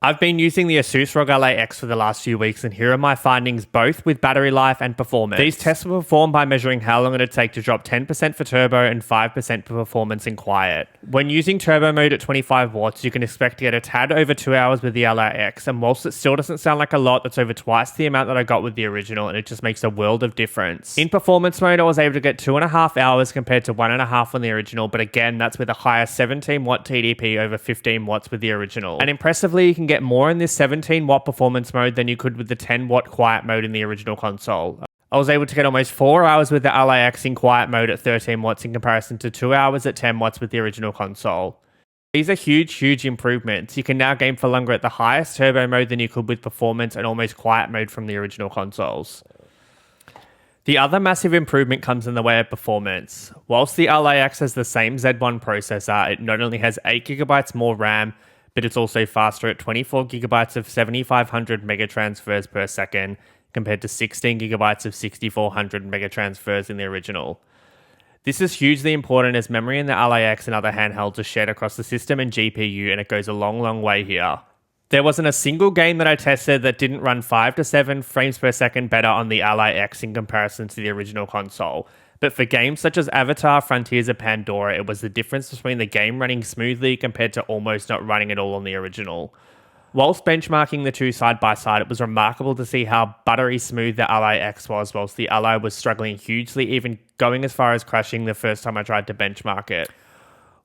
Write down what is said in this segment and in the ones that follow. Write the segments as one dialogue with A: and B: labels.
A: I've been using the ASUS ROG Ally X for the last few weeks, and here are my findings both with battery life and performance. These tests were performed by measuring how long it would take to drop 10% for turbo and 5% for performance in quiet. When using turbo mode at 25 watts, you can expect to get a tad over 2 hours with the Ally X, and whilst it still doesn't sound like a lot, that's over twice the amount that I got with the original, and it just makes a world of difference. In performance mode, I was able to get 2.5 hours compared to 1.5 on the original, but again, that's with a higher 17 watt TDP over 15 watts with the original. And impressively, you can get more in this 17 watt performance mode than you could with the 10 watt quiet mode in the original console. I was able to get almost 4 hours with the Ally X in quiet mode at 13 watts in comparison to 2 hours at 10 watts with the original console. These are huge improvements. You can now game for longer at the highest turbo mode than you could with performance and almost quiet mode from the original consoles. The other massive improvement comes in the way of performance. Whilst the Ally X has the same Z1 processor, it not only has 8GB more RAM, but it's also faster at 24GB of 7500 megatransfers per second compared to 16GB of 6400 megatransfers in the original. This is hugely important as memory in the Ally X and other handhelds are shared across the system and GPU, and it goes a long way here. There wasn't a single game that I tested that didn't run 5 to 7 frames per second better on the Ally X in comparison to the original console. But for games such as Avatar, Frontiers of Pandora, it was the difference between the game running smoothly compared to almost not running at all on the original. Whilst benchmarking the two side by side, it was remarkable to see how buttery smooth the Ally X was, whilst the Ally was struggling hugely, even going as far as crashing the first time I tried to benchmark it.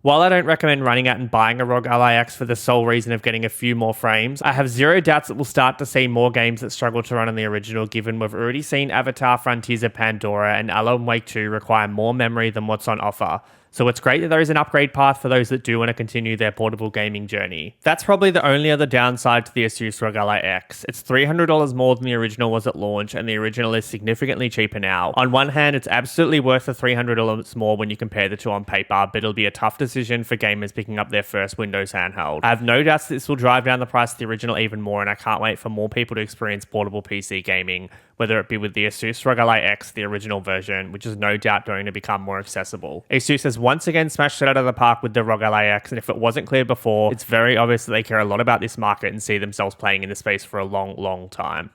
A: While I don't recommend running out and buying a ROG Ally X for the sole reason of getting a few more frames, I have zero doubts that we'll start to see more games that struggle to run on the original, given we've already seen Avatar, Frontiers of Pandora and Alan Wake 2 require more memory than what's on offer. So it's great that there is an upgrade path for those that do want to continue their portable gaming journey. That's probably the only other downside to the ASUS ROG Ally X. It's $300 more than the original was at launch, and the original is significantly cheaper now. On one hand, it's absolutely worth the $300 more when you compare the two on paper, but it'll be a tough decision for gamers picking up their first Windows handheld. I have no doubts that this will drive down the price of the original even more, and I can't wait for more people to experience portable PC gaming, whether it be with the ASUS ROG Ally X, the original version, which is no doubt going to become more accessible. ASUS has once again smashed it out of the park with the ROG Ally X, and if it wasn't clear before, it's very obvious that they care a lot about this market and see themselves playing in the space for a long time.